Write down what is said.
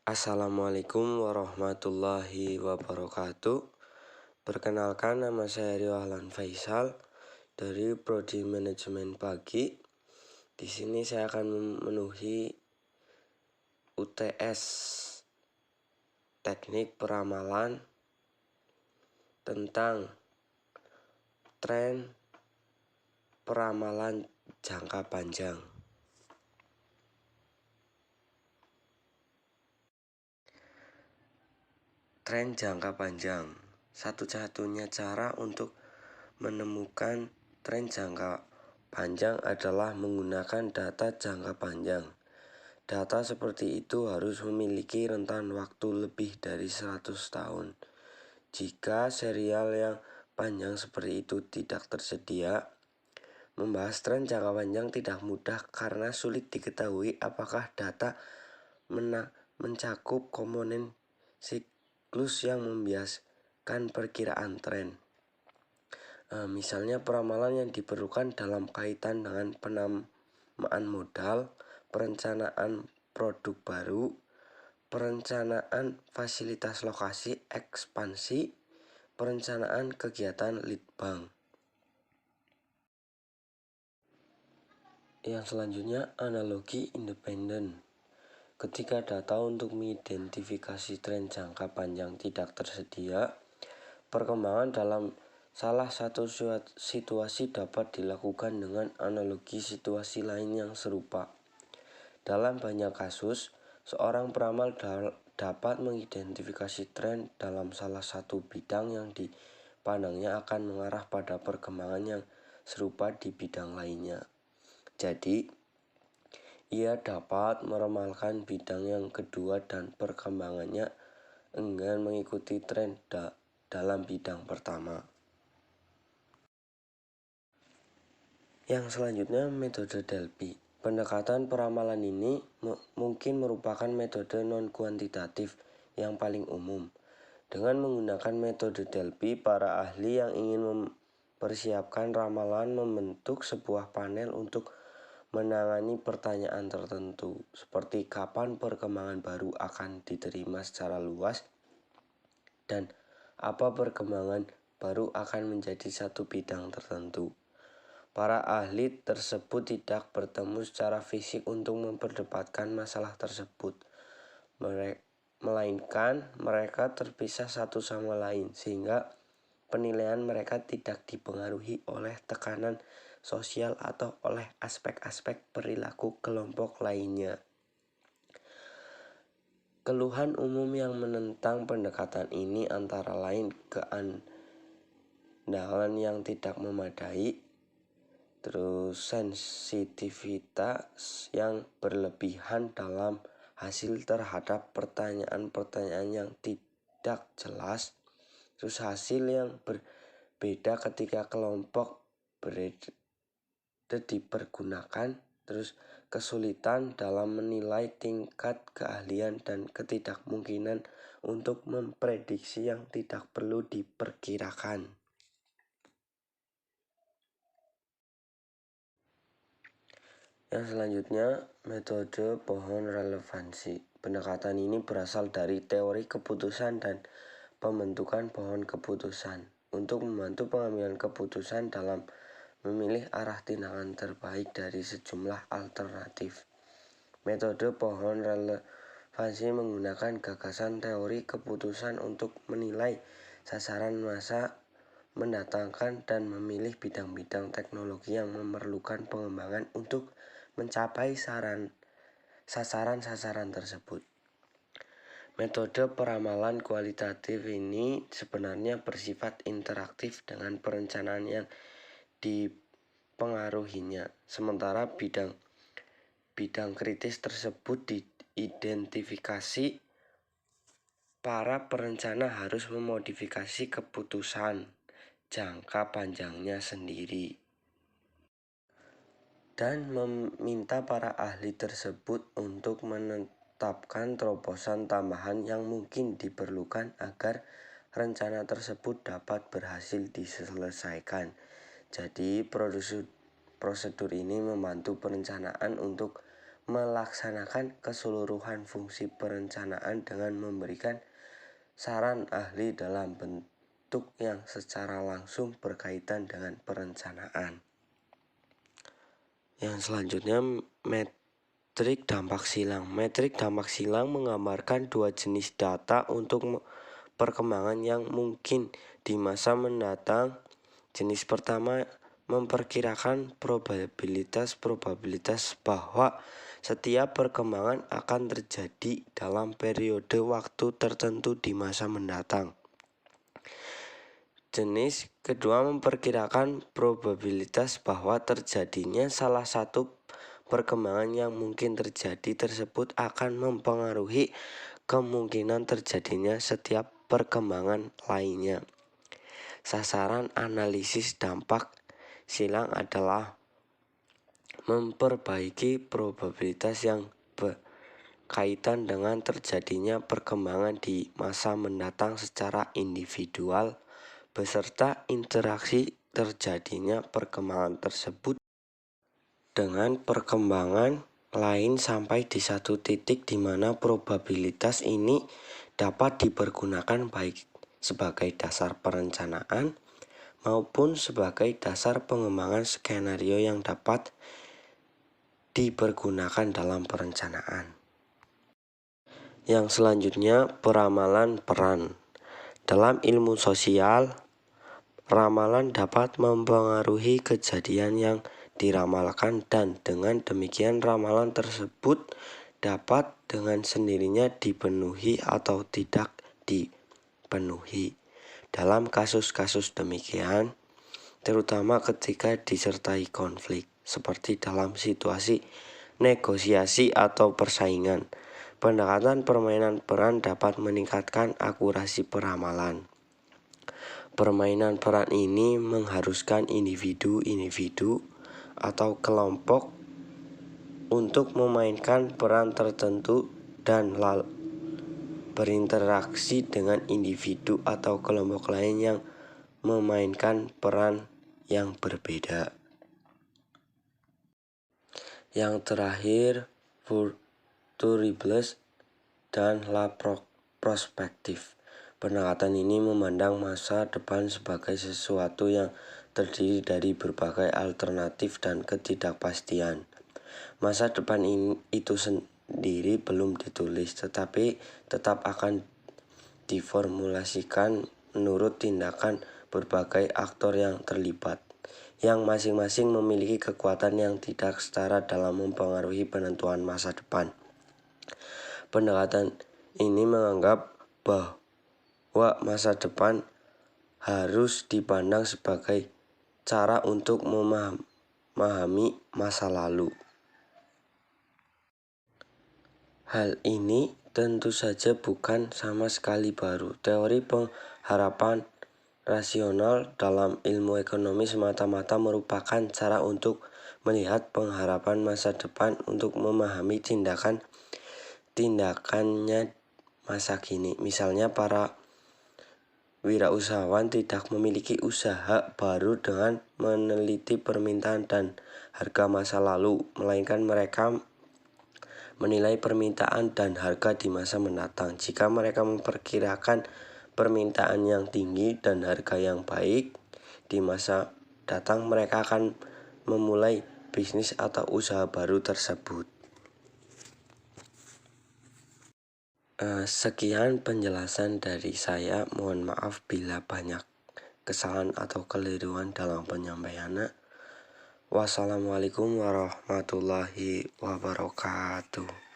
Assalamualaikum warahmatullahi wabarakatuh. Perkenalkan, nama saya Rio Ahlan Faisal dari Prodi Manajemen Pagi. Di sini saya akan memenuhi UTS Teknik Peramalan tentang tren peramalan jangka panjang. Tren jangka panjang. Satu-satunya cara untuk menemukan tren jangka panjang adalah menggunakan data jangka panjang. Data seperti itu harus memiliki rentan waktu lebih dari 100 tahun. Jika serial yang panjang seperti itu tidak tersedia, membahas tren jangka panjang tidak mudah karena sulit diketahui apakah data mencakup komponen siklus yang membiaskan perkiraan tren. Misalnya peramalan yang diperlukan dalam kaitan dengan penamaan modal, perencanaan produk baru, perencanaan fasilitas lokasi ekspansi, perencanaan kegiatan lead bank. Yang selanjutnya, analogi independen. Ketika data untuk mengidentifikasi tren jangka panjang tidak tersedia, perkembangan dalam salah satu situasi dapat dilakukan dengan analogi situasi lain yang serupa. Dalam banyak kasus, seorang peramal dapat mengidentifikasi tren dalam salah satu bidang yang dipandangnya akan mengarah pada perkembangan yang serupa di bidang lainnya. Jadi, ia dapat meramalkan bidang yang kedua dan perkembangannya enggan mengikuti tren dalam bidang pertama. Yang selanjutnya, metode Delphi. Pendekatan peramalan ini mungkin merupakan metode non-kuantitatif yang paling umum. Dengan menggunakan metode Delphi, para ahli yang ingin mempersiapkan ramalan membentuk sebuah panel untuk menangani pertanyaan tertentu, seperti kapan perkembangan baru akan diterima secara luas dan apa perkembangan baru akan menjadi satu bidang tertentu. Para ahli tersebut tidak bertemu secara fisik untuk memperdebatkan masalah tersebut, melainkan mereka terpisah satu sama lain, sehingga penilaian mereka tidak dipengaruhi oleh tekanan sosial atau oleh aspek-aspek perilaku kelompok lainnya. Keluhan umum yang menentang pendekatan ini antara lain keandalan yang tidak memadai, terus sensitivitas yang berlebihan dalam hasil terhadap pertanyaan-pertanyaan yang tidak jelas, terus hasil yang berbeda ketika kelompok berbeda dipergunakan, terus kesulitan dalam menilai tingkat keahlian dan ketidakmungkinan untuk memprediksi yang tidak perlu diperkirakan. Yang selanjutnya, metode pohon relevansi. Pendekatan ini berasal dari teori keputusan dan pembentukan pohon keputusan untuk membantu pengambilan keputusan dalam memilih arah tindakan terbaik dari sejumlah alternatif. Metode pohon relevansi menggunakan gagasan teori keputusan untuk menilai sasaran masa mendatangkan dan memilih bidang-bidang teknologi yang memerlukan pengembangan untuk mencapai sasaran-sasaran tersebut. Metode peramalan kualitatif ini sebenarnya bersifat interaktif dengan perencanaan yang dipengaruhinya, sementara bidang kritis tersebut diidentifikasi. Para perencana harus memodifikasi keputusan jangka panjangnya sendiri dan meminta para ahli tersebut untuk menetapkan terobosan tambahan yang mungkin diperlukan agar rencana tersebut dapat berhasil diselesaikan. Jadi prosedur ini membantu perencanaan untuk melaksanakan keseluruhan fungsi perencanaan dengan memberikan saran ahli dalam bentuk yang secara langsung berkaitan dengan perencanaan. Yang selanjutnya, metrik dampak silang. Metrik dampak silang menggambarkan dua jenis data untuk perkembangan yang mungkin di masa mendatang. Jenis pertama memperkirakan probabilitas bahwa setiap perkembangan akan terjadi dalam periode waktu tertentu di masa mendatang. Jenis kedua memperkirakan probabilitas bahwa terjadinya salah satu perkembangan yang mungkin terjadi tersebut akan mempengaruhi kemungkinan terjadinya setiap perkembangan lainnya. Sasaran analisis dampak silang adalah memperbaiki probabilitas yang berkaitan dengan terjadinya perkembangan di masa mendatang secara individual beserta interaksi terjadinya perkembangan tersebut dengan perkembangan lain sampai di satu titik di mana probabilitas ini dapat dipergunakan baik sebagai dasar perencanaan maupun sebagai dasar pengembangan skenario yang dapat dipergunakan dalam perencanaan. Yang selanjutnya, peramalan peran. Dalam ilmu sosial, ramalan dapat mempengaruhi kejadian yang diramalkan dan dengan demikian ramalan tersebut dapat dengan sendirinya dipenuhi atau tidak dipenuhi. Dalam kasus-kasus demikian, terutama ketika disertai konflik, seperti dalam situasi negosiasi atau persaingan, pendekatan permainan peran dapat meningkatkan akurasi peramalan. Permainan peran ini mengharuskan individu-individu atau kelompok untuk memainkan peran tertentu dan berinteraksi dengan individu atau kelompok lain yang memainkan peran yang berbeda. Yang terakhir, futuribles dan la prospektif. Pendekatan ini memandang masa depan sebagai sesuatu yang terdiri dari berbagai alternatif dan ketidakpastian. Masa depan itu sendiri belum ditulis, tetapi tetap akan diformulasikan menurut tindakan berbagai aktor yang terlibat, yang masing-masing memiliki kekuatan yang tidak setara dalam mempengaruhi penentuan masa depan. Pendekatan ini menganggap bahwa masa depan harus dipandang sebagai cara untuk memahami masa lalu. Hal ini tentu saja bukan sama sekali baru. Teori pengharapan rasional dalam ilmu ekonomi semata-mata merupakan cara untuk melihat pengharapan masa depan untuk memahami tindakannya masa kini. Misalnya, para wirausahawan tidak memiliki usaha baru dengan meneliti permintaan dan harga masa lalu, melainkan mereka menilai permintaan dan harga di masa mendatang. Jika mereka memperkirakan permintaan yang tinggi dan harga yang baik di masa datang, mereka akan memulai bisnis atau usaha baru tersebut. Sekian penjelasan dari saya. Mohon maaf bila banyak kesalahan atau keliruan dalam penyampaiannya. Wassalamualaikum warahmatullahi wabarakatuh.